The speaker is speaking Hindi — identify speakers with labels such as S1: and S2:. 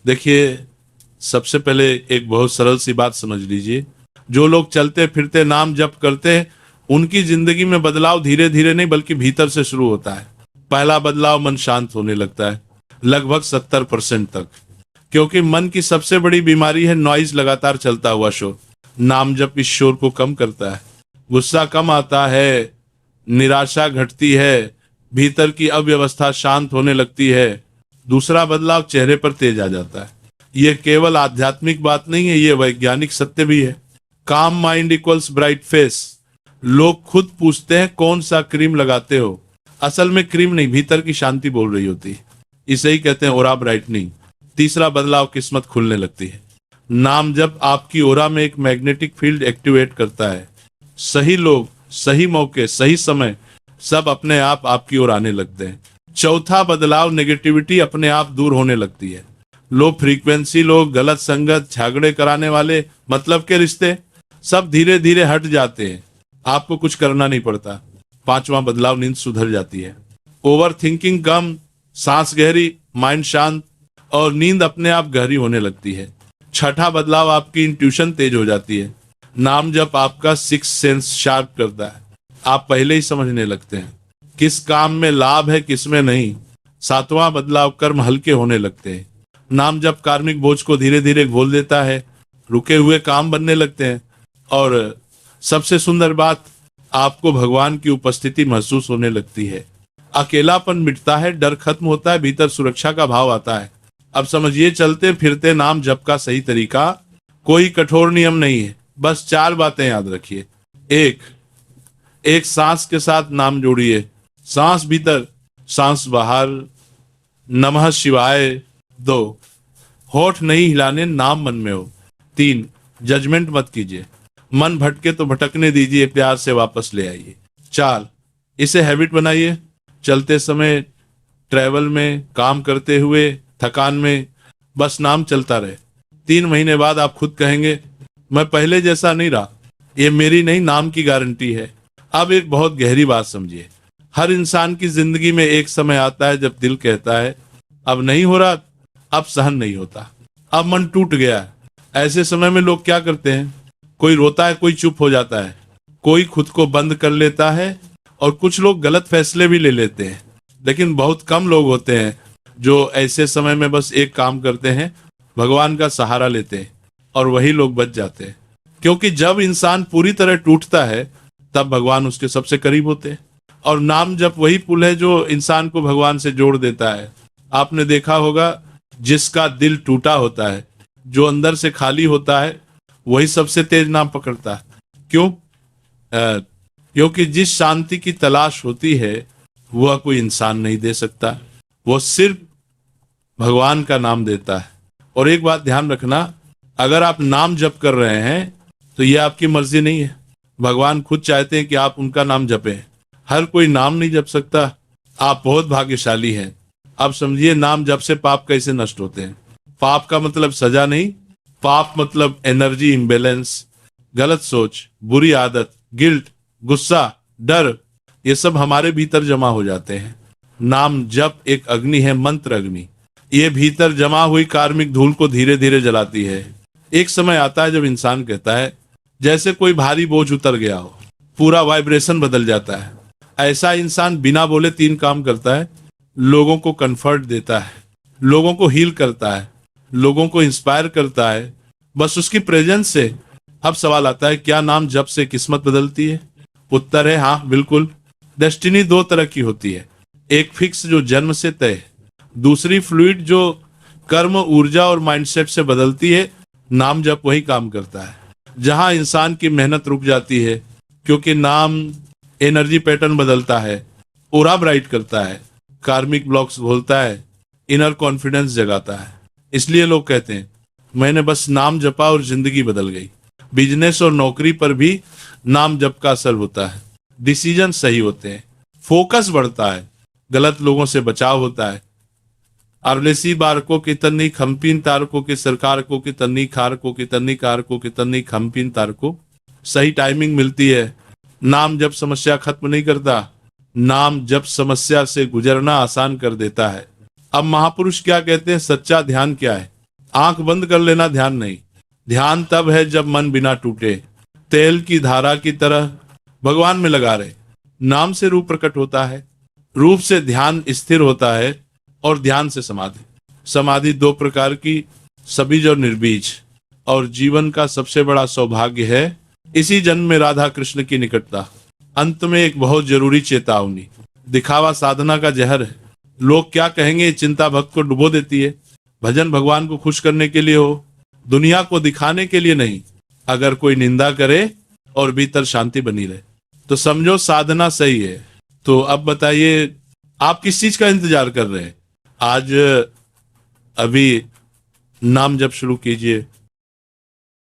S1: देखिए, सबसे पहले एक बहुत सरल सी बात समझ लीजिए। जो लोग चलते फिरते नाम जप करते हैं, उनकी जिंदगी में बदलाव धीरे धीरे नहीं बल्कि भीतर से शुरू होता है। पहला बदलाव, मन शांत होने लगता है, लगभग 70% तक। क्योंकि मन की सबसे बड़ी बीमारी है नॉइज, लगातार चलता हुआ शोर। नाम जप इस शोर को कम करता है। गुस्सा कम आता है, निराशा घटती है, भीतर की अव्यवस्था शांत होने लगती है। दूसरा बदलाव, चेहरे पर तेज आ जाता है। यह केवल आध्यात्मिक बात नहीं है, यह वैज्ञानिक सत्य भी है। काम माइंड इक्वल्स ब्राइट फेस। लोग खुद पूछते हैं कौन सा क्रीम लगाते हो। असल में क्रीम नहीं, भीतर की शांति बोल रही होती है। इसे ही कहते हैं ओरा ब्राइटनिंग। तीसरा बदलाव, किस्मत खुलने लगती है। नाम जब आपकी ओरा में एक मैग्नेटिक फील्ड एक्टिवेट करता है। सही लोग, सही मौके, सही समय, सब अपने आप आपकी ओर आने लगते हैं। चौथा बदलाव, नेगेटिविटी अपने आप दूर होने लगती है। लो फ्रीक्वेंसी लोग, गलत संगत, झगड़े कराने वाले, मतलब के रिश्ते, सब धीरे धीरे हट जाते हैं। आपको कुछ करना नहीं पड़ता। पांचवा बदलाव, नींद सुधर जाती है। ओवर थिंकिंग कम, सांस गहरी, माइंड शांत, और नींद अपने आप गहरी होने लगती है। छठा बदलाव, आपकी इंट्यूशन तेज हो जाती है। नाम जब आपका सिक्स सेंस शार्प करता है। आप पहले ही समझने लगते हैं किस काम में लाभ है, किस में नहीं। सातवां बदलाव, कर्म हल्के होने लगते हैं। नाम जब कार्मिक बोझ को धीरे धीरे घोल देता है, रुके हुए काम बनने लगते हैं। और सबसे सुंदर बात, आपको भगवान की उपस्थिति महसूस होने लगती है। अकेलापन मिटता है, डर खत्म होता है, भीतर सुरक्षा का भाव आता है। अब समझिए, चलते फिरते नाम जप का सही तरीका, कोई कठोर नियम नहीं है, बस चार बातें याद रखिए। एक, एक सांस के साथ नाम जोड़िए। सांस भीतर, सांस बाहर, नमः शिवाय। दो, होठ नहीं हिलाने, नाम मन में हो। तीन, जजमेंट मत कीजिए, मन भटके तो भटकने दीजिए, प्यार से वापस ले आइए। चार, इसे हैबिट बनाइए। चलते समय, ट्रैवल में, काम करते हुए, थकान में, बस नाम चलता रहे। 3 महीने बाद आप खुद कहेंगे, मैं पहले जैसा नहीं रहा। ये मेरी नहीं, नाम की गारंटी है। अब एक बहुत गहरी बात समझिए। हर इंसान की जिंदगी में एक समय आता है जब दिल कहता है अब नहीं हो रहा, अब सहन नहीं होता, अब मन टूट गया है। ऐसे समय में लोग क्या करते हैं? कोई रोता है, कोई चुप हो जाता है, कोई खुद को बंद कर लेता है, और कुछ लोग गलत फैसले भी ले लेते हैं। लेकिन बहुत कम लोग होते हैं जो ऐसे समय में बस एक काम करते हैं, भगवान का सहारा लेते हैं, और वही लोग बच जाते हैं। क्योंकि जब इंसान पूरी तरह टूटता है, तब भगवान उसके सबसे करीब होते हैं। और नाम जब वही पुल है जो इंसान को भगवान से जोड़ देता है। आपने देखा होगा, जिसका दिल टूटा होता है, जो अंदर से खाली होता है, वही सबसे तेज नाम पकड़ता है। क्यों? क्योंकि जिस शांति की तलाश होती है, वह कोई इंसान नहीं दे सकता, वो सिर्फ भगवान का नाम देता है। और एक बात ध्यान रखना, अगर आप नाम जप कर रहे हैं तो यह आपकी मर्जी नहीं है। भगवान खुद चाहते हैं कि आप उनका नाम जपें। हर कोई नाम नहीं जप सकता। आप बहुत भाग्यशाली हैं। अब समझिए, नाम जप से पाप कैसे नष्ट होते हैं। पाप का मतलब सजा नहीं, पाप मतलब एनर्जी इम्बेलेंस, गलत सोच, बुरी आदत, गिल्ट, गुस्सा, डर, ये सब हमारे भीतर जमा हो जाते हैं। नाम जप एक अग्नि है, मंत्र अग्नि। ये भीतर जमा हुई कार्मिक धूल को धीरे धीरे जलाती है। एक समय आता है जब इंसान कहता है जैसे कोई भारी बोझ उतर गया हो, पूरा वाइब्रेशन बदल जाता है। ऐसा इंसान बिना बोले 3 काम करता है। लोगों को कंफर्ट देता है, लोगों को हील करता है, लोगों को इंस्पायर करता है, बस उसकी प्रेजेंस से। अब सवाल आता है, क्या नाम जप से किस्मत बदलती है? उत्तर है हाँ, बिल्कुल। डेस्टिनी 2 तरह की होती है। एक फिक्स जो जन्म से तय है, दूसरी फ्लूइड जो कर्म, ऊर्जा और माइंडसेट से बदलती है। नाम जप वही काम करता है जहां इंसान की मेहनत रुक जाती है, क्योंकि नाम एनर्जी पैटर्न बदलता है, ओरा ब्राइट करता है, कार्मिक ब्लॉक्स खोलता है, इनर कॉन्फिडेंस जगाता है। इसलिए लोग कहते हैं मैंने बस नाम जपा और जिंदगी बदल गई। बिजनेस और नौकरी पर भी नाम जप का असर होता है। डिसीजन सही होते हैं, फोकस बढ़ता है, गलत लोगों से बचाव होता है। अरलेसी बारको की तन्नी खम्पीन तारको की सरकार को की तन्नी खारको की तन्नी कारको की तन्नी खम्पीन तारको। सही टाइमिंग मिलती है। नाम जब समस्या खत्म नहीं करता, नाम जब समस्या से गुजरना आसान कर देता है। अब महापुरुष क्या कहते हैं, सच्चा ध्यान क्या है? आंख बंद कर लेना ध्यान नहीं। ध्यान तब है जब मन बिना टूटे तेल की धारा की तरह भगवान में लगा रहे। नाम से रूप प्रकट होता है, रूप से ध्यान स्थिर होता है और ध्यान से समाधि। समाधि दो प्रकार की, सबीज और निर्बीज। और जीवन का सबसे बड़ा सौभाग्य है इसी जन्म में राधा कृष्ण की निकटता। अंत में एक बहुत जरूरी चेतावनी, दिखावा साधना का जहर है। लोग क्या कहेंगे ये चिंता भक्त को डुबो देती है। भजन भगवान को खुश करने के लिए हो, दुनिया को दिखाने के लिए नहीं। अगर कोई निंदा करे और भीतर शांति बनी रहे तो समझो साधना सही है। तो अब बताइए आप किस चीज का इंतजार कर रहे हैं? आज अभी नाम जप शुरू कीजिए।